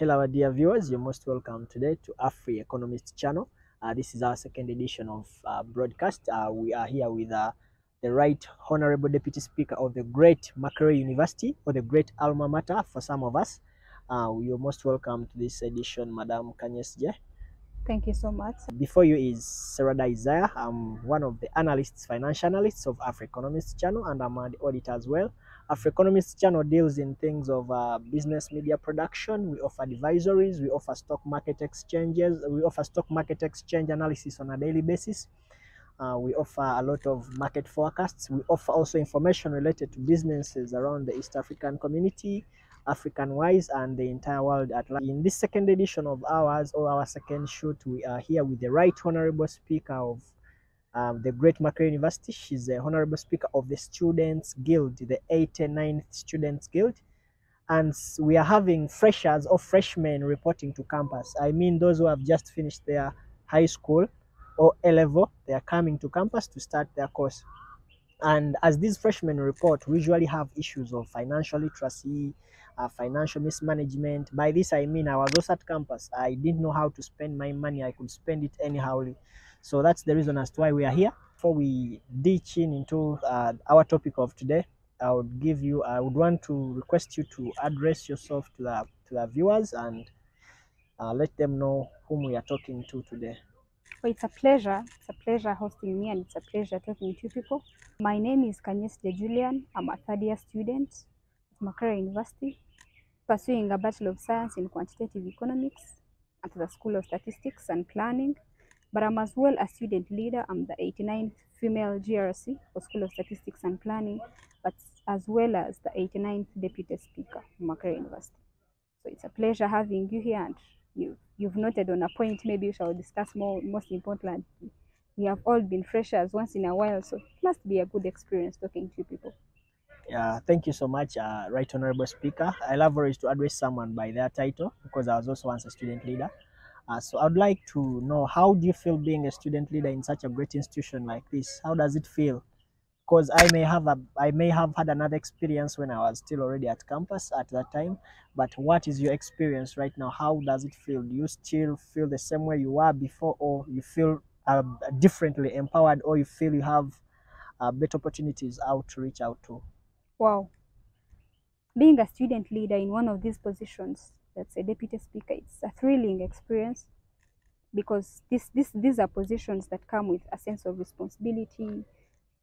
Hello, our dear viewers. You're most welcome today to Afri Economist channel. This is our second edition of broadcast. We are here with the Right Honorable Deputy Speaker of the great Makerere University, or the great alma mater for some of us. You're most welcome to this edition, Madam Kanyesje. Thank you so much. Before you is Sarada Isaiah. I'm one of the analysts, financial analysts of Afri Economist channel, and I'm the auditor as well. Afri Economist channel deals in things of business media production. We offer advisories, we offer stock market exchanges, we offer stock market exchange analysis on a daily basis. We offer a lot of market forecasts. We offer also information related to businesses around the East African community, African-wise, and the entire world at large. In this second edition of ours, or our second shoot, we are here with the Right Honorable Speaker of the great Makerere University. She's the Honorable Speaker of the Students Guild, the 89th Students Guild. And we are having freshers or freshmen reporting to campus. I mean, those who have just finished their high school or A-level, they are coming to campus to start their course. And as these freshmen report, we usually have issues of financial literacy, financial mismanagement. By this, I mean, I was also at campus. I didn't know how to spend my money. I could spend it anyhow. So that's the reason as to why we are here. Before we ditch into our topic of today, I would want to request you to address yourself to the viewers and let them know whom we are talking to today. Well, it's a pleasure. It's a pleasure hosting me, and it's a pleasure talking to people. My name is Kanyesje Julian. I'm a third-year student at Makerere University, pursuing a Bachelor of Science in Quantitative Economics at the School of Statistics and Planning. But I'm as well a student leader. I'm the 89th female GRC for School of Statistics and Planning, but as well as the 89th Deputy Speaker of Makerere University. So it's a pleasure having you here, and you've noted on a point maybe we shall discuss more. Most importantly, we have all been freshers once in a while, so it must be a good experience talking to people. Yeah, thank you so much, Right Honorable Speaker. I love always to address someone by their title because I was also once a student leader. So I'd like to know, how do you feel being a student leader in such a great institution like this? How does it feel? Because I may have had another experience when I was still already at campus at that time. But what is your experience right now? How does it feel? Do you still feel the same way you were before, or you feel differently empowered, or you feel you have better opportunities out to reach out to? Wow. Being a student leader in one of these positions, that's a deputy speaker, it's a thrilling experience because these are positions that come with a sense of responsibility,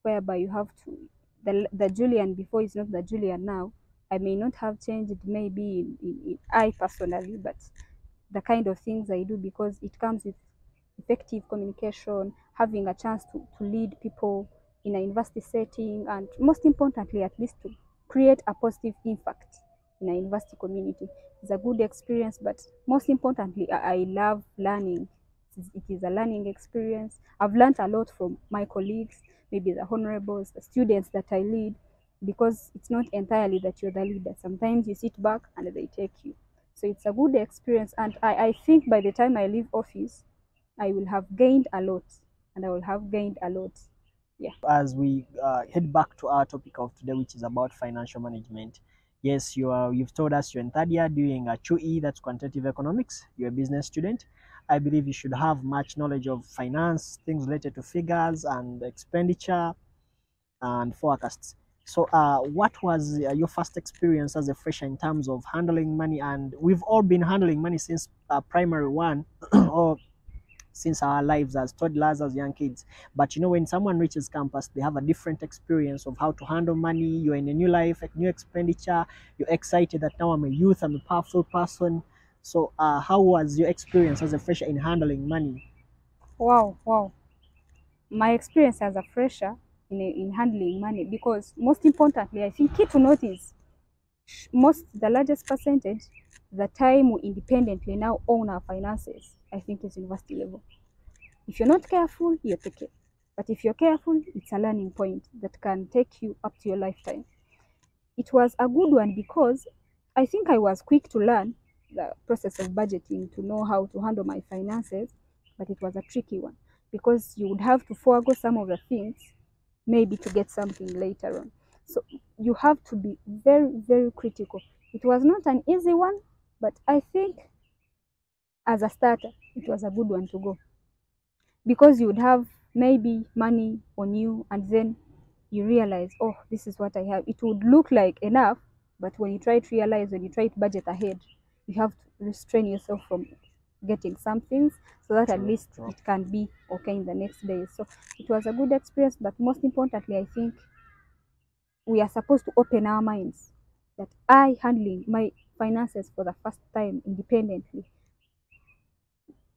whereby you have to, the Julian before is not the Julian now. I may not have changed maybe in I personally, but the kind of things I do, because it comes with effective communication, having a chance to lead people in a university setting, and most importantly, at least to create a positive impact in a university community. It's a good experience, but most importantly, I love learning. It is a learning experience. I've learned a lot from my colleagues, maybe the honorables, the students that I lead, because it's not entirely that you're the leader. Sometimes you sit back and they take you. So it's a good experience, and I think by the time I leave office, I will have gained a lot, and I will have gained a lot. Yeah. As we head back to our topic of today, which is about financial management. Yes, you've told us you're in third year doing a 2E, that's quantitative economics. You're a business student. I believe you should have much knowledge of finance, things related to figures and expenditure and forecasts. So what was your first experience as a fresher in terms of handling money? And we've all been handling money since primary one or since our lives as toddlers, as young kids. But you know, when someone reaches campus, they have a different experience of how to handle money. You're in a new life, a new expenditure. You're excited that now I'm a youth, I'm a powerful person. So how was your experience as a fresher in handling money? Wow. My experience as a fresher in handling money, because most importantly, I think key to note is the largest percentage, the time we independently now own our finances, I think is university level. If you're not careful, you're taken. But if you're careful, it's a learning point that can take you up to your lifetime. It was a good one because I think I was quick to learn the process of budgeting, to know how to handle my finances, but it was a tricky one because you would have to forego some of the things maybe to get something later on. So you have to be very, very critical. It was not an easy one, But I think as a starter, it was a good one to go, because you would have maybe money on you, and then you realize, oh, this is what I have. It would look like enough, but when you try to realize, when you try to budget ahead, you have to restrain yourself from getting some things, so that at True, least true. it can be okay in the next day. So it was a good experience, but most importantly, I think we are supposed to open our minds that I handling my finances for the first time independently,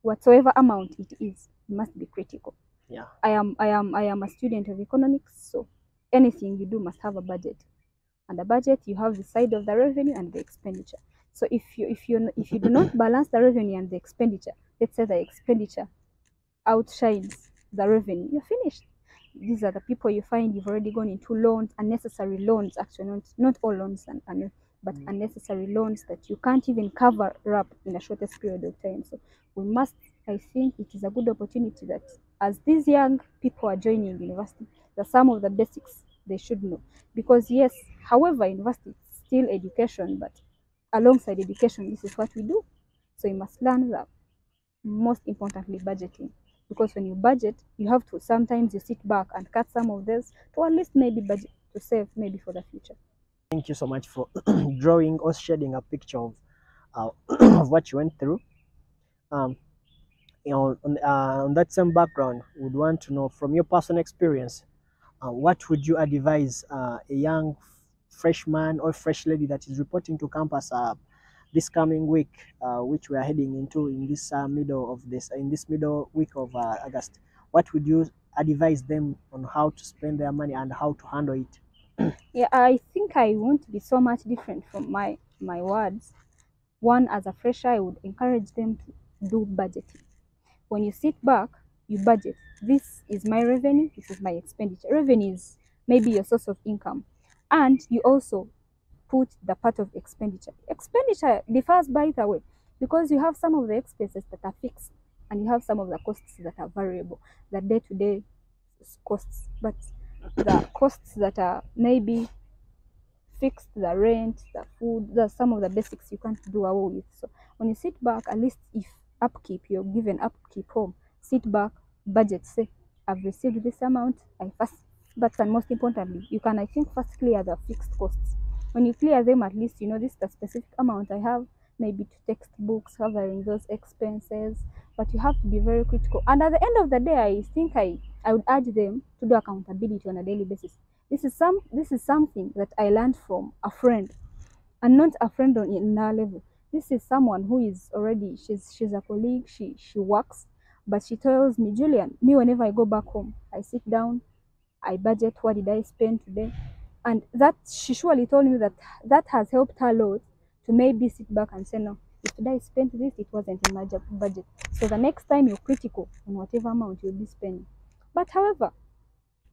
whatsoever amount it is, must be critical. Yeah. I am a student of economics, so anything you do must have a budget. And the budget, you have the side of the revenue and the expenditure. So if you do not balance the revenue and the expenditure, let's say the expenditure outshines the revenue, you're finished. These are the people you find you've already gone into loans, unnecessary loans, actually, not all loans, but unnecessary loans that you can't even cover up in the shortest period of time. So we must, I think it is a good opportunity that as these young people are joining university, that some of the basics they should know. Because yes, however, university is still education, but alongside education, this is what we do. So you must learn that, most importantly, budgeting, because when you budget, you have to, sometimes you sit back and cut some of this to at least maybe budget to save maybe for the future. Thank you so much for drawing or shedding a picture of of what you went through. Um, on that same background, would want to know from your personal experience, what would you advise a young freshman or fresh lady that is reporting to campus this coming week, which we are heading into in this middle week of August? What would you advise them on how to spend their money and how to handle it? Yeah, I think I won't be so much different from my words. One, as a fresher, I would encourage them to do budgeting. When you sit back, you budget. This is my revenue, this is my expenditure. Revenue is maybe your source of income, and you also put the part of expenditure. Expenditure differs, by the way, because you have some of the expenses that are fixed and you have some of the costs that are variable, the day-to-day costs. But the costs that are maybe fixed, the rent, the food, some of the basics you can't do away with. So when you sit back, at least if upkeep, you're given upkeep home, sit back, budget, say, I've received this amount, I first, but and most importantly, you can, I think, first clear the fixed costs. When you clear them, at least you know this is the specific amount I have, maybe to textbooks, covering those expenses, but you have to be very critical. And at the end of the day, I think I would urge them to do accountability on a daily basis. This is something that I learned from a friend, and not a friend on in our level. This is someone who is already, she's a colleague, she works, but she tells me, Julian, me, whenever I go back home, I sit down, I budget, what did I spend today? And that, she surely told me that that has helped her a lot to maybe sit back and say, no, if today I spent this, it wasn't in my budget. So the next time you're critical on whatever amount you'll be spending. But however,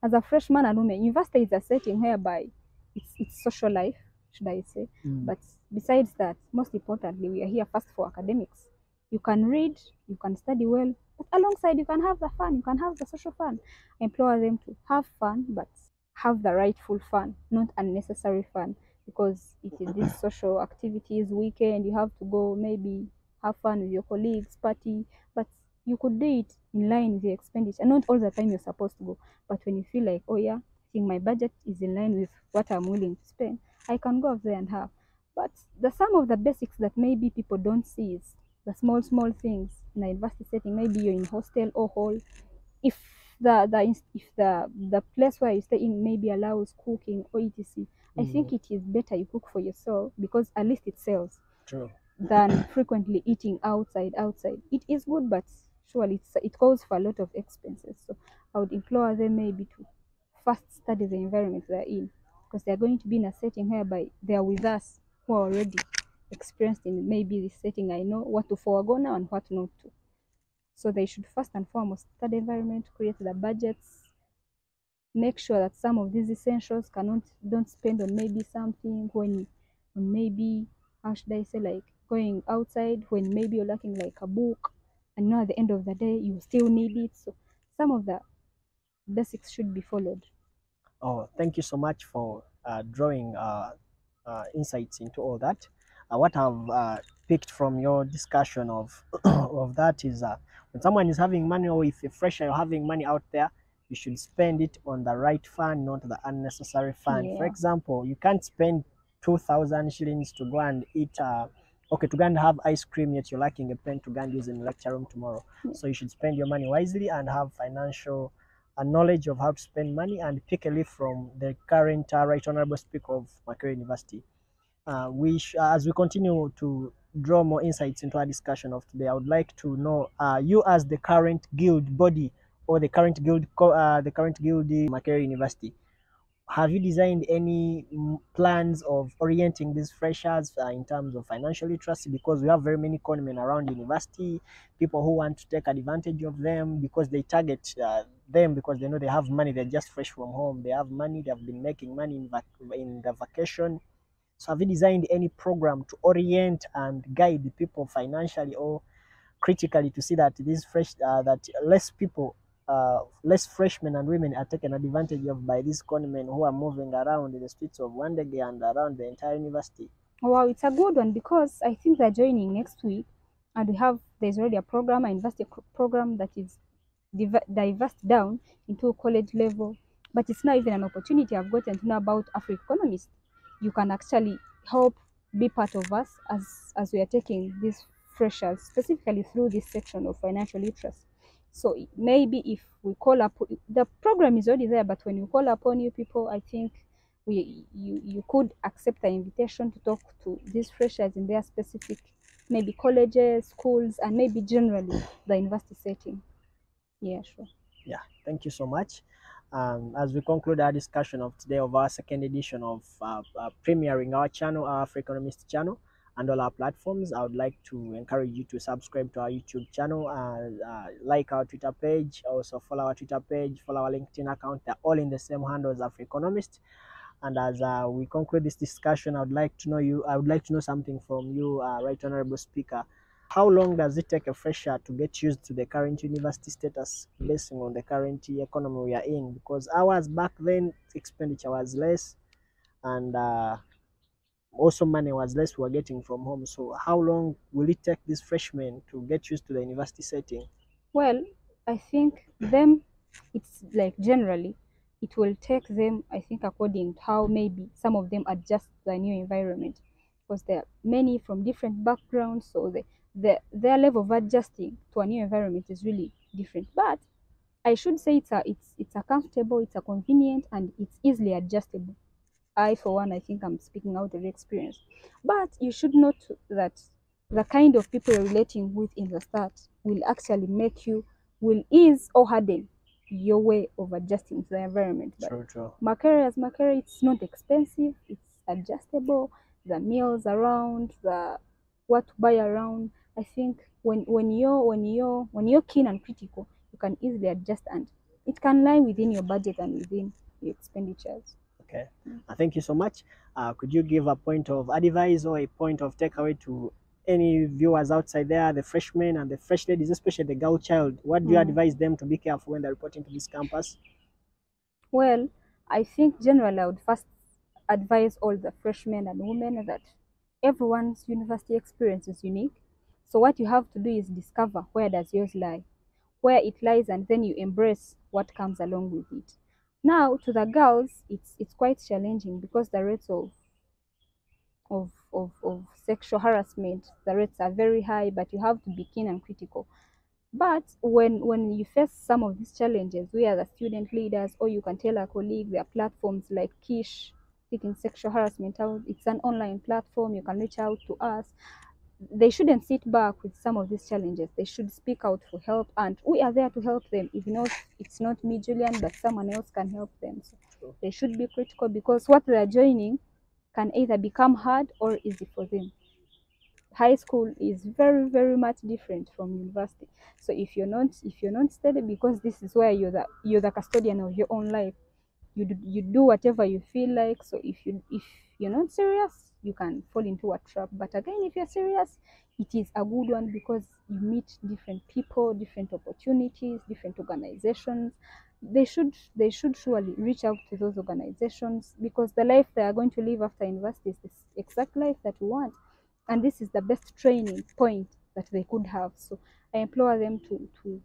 as a freshman and woman, university is a setting whereby it's social life, should I say. But besides that, most importantly, we are here first for academics. You can read, you can study well, but alongside you can have the fun, you can have the social fun. I implore them to have fun, but have the rightful fun, not unnecessary fun. Because it is this social activities, weekend, you have to go maybe have fun with your colleagues, party, but you could do it in line with your expenditure. Not all the time you're supposed to go, but when you feel like, oh yeah, I think my budget is in line with what I'm willing to spend, I can go up there and have. But the some of the basics that maybe people don't see is the small things in a university setting. Maybe you're in hostel or hall. If the place where you stay in maybe allows cooking or etc., I think it is better you cook for yourself, because at least it sells, True. than frequently eating outside. It is good, but surely it calls for a lot of expenses. So I would implore them maybe to first study the environment they're in, because they're going to be in a setting whereby they're with us who are already experienced in maybe this setting. I know what to forego now and what not to. So they should first and foremost study environment, create the budgets, make sure that some of these essentials cannot don't spend on maybe something when maybe, how should I say, like going outside when maybe you're lacking like a book, and now at the end of the day you still need it. So some of the basics should be followed. Oh, thank you so much for drawing insights into all that. what I've picked from your discussion of of that is when someone is having money, or if a fresher you're having money out there, you should spend it on the right fund, not the unnecessary fund. For Yeah. example, you can't spend 2,000 shillings to go and eat okay, to go and have ice cream, yet you're lacking a pen to go and use in the lecture room tomorrow. So you should spend your money wisely and have financial knowledge of how to spend money, and pick a leaf from the current Right Honorable Speaker of Makerere University. As we continue to draw more insights into our discussion of today, I would like to know you as the current guild body, or the current guild, Makerere University. Have you designed any plans of orienting these freshers in terms of financial literacy? Because we have very many conmen around university, people who want to take advantage of them because they target them because they know they have money. They're just fresh from home. They have money. They have been making money in the vacation. So have you designed any program to orient and guide people financially or critically to see that that less freshmen and women are taken advantage of by these conmen who are moving around in the streets of Wandege and around the entire university? Wow, it's a good one because I think they're joining next week, and there's already a program, an university program that is diverse down into college level. But it's not even an opportunity I've gotten to know about Afroeconomists. You can actually help be part of us as we are taking these freshers, specifically through this section of financial literacy. So maybe if we call up, the program is already there, but when you call upon you people, I think you could accept the invitation to talk to these freshers in their specific, maybe colleges, schools, and maybe generally the university setting. Yeah, sure. Yeah, thank you so much. As we conclude our discussion of today of our second edition of premiering our channel, our Afroeconomist channel, and all our platforms, I would like to encourage you to subscribe to our YouTube channel, like our Twitter page, also follow our Twitter page, follow our LinkedIn account. They're all in the same handle as Afroeconomist. And as we conclude this discussion, I would like to know something from you, Right Honorable Speaker. How long does it take a fresher to get used to the current university status based on the current economy we are in? Because ours back then, expenditure was less, and also money was less we were getting from home. So how long will it take these freshmen to get used to the university setting? Well, I think them, it's like generally, it will take them, I think, according to how maybe some of them adjust to the new environment, because there are many from different backgrounds, so their level of adjusting to a new environment is really different. But I should say it's a comfortable, it's a convenient, and it's easily adjustable. I, for one, I think I'm speaking out of experience. But you should note that the kind of people you're relating with in the start will actually will ease or harden your way of adjusting to the environment. But True. Makerere as Makerere, it's not expensive, it's adjustable. The meals around, the what to buy around. I think when you're keen and critical, you can easily adjust, and it can lie within your budget and within your expenditures. Okay. Thank you so much. Could you give a point of advice or a point of takeaway to any viewers outside there, the freshmen and the fresh ladies, especially the girl child? What do you advise them to be careful when they're reporting to this campus? Well, I think generally I would first advise all the freshmen and women that everyone's university experience is unique. So what you have to do is discover where does yours lie, where it lies, and then you embrace what comes along with it. Now, to the girls, it's quite challenging because the rates of sexual harassment, the rates are very high, but you have to be keen and critical. But when you face some of these challenges, we are the student leaders, or you can tell a colleague, there are platforms like Kish, taking sexual harassment out. It's an online platform. You can reach out to us. They shouldn't sit back with some of these challenges. They should speak out for help, and we are there to help them. If not, it's not me, Julian, but someone else can help them. So they should be critical because what they are joining can either become hard or easy for them. High school is very, very much different from university. So if you're not steady, because this is where you're the custodian of your own life, you do whatever you feel like. So if you're not serious, you can fall into a trap. But again, if you're serious, it is a good one because you meet different people, different opportunities, different organizations. They should surely reach out to those organizations because the life they are going to live after university is the exact life that we want. and this is the best training point that they could have. So I implore them to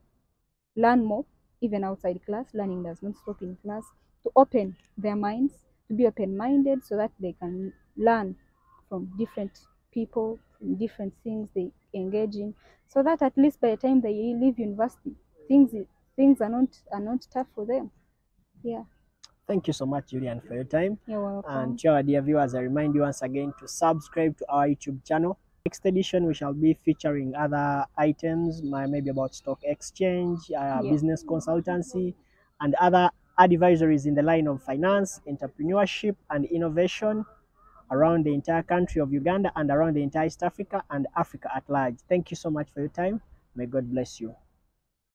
learn more, even outside class. Learning does not stop in class. To open their minds, to be open-minded, so that they can learn from different people, from different things they engage in, so that at least by the time they leave university, things are not tough for them. Yeah. Thank you so much, Julian, for your time. You're welcome. And to our dear viewers, I remind you once again to subscribe to our YouTube channel. Next edition, we shall be featuring other items, maybe about stock exchange, business consultancy, and other advisories in the line of finance, entrepreneurship, and innovation around the entire country of Uganda and around the entire East Africa and Africa at large. Thank you so much for your time. May God bless you.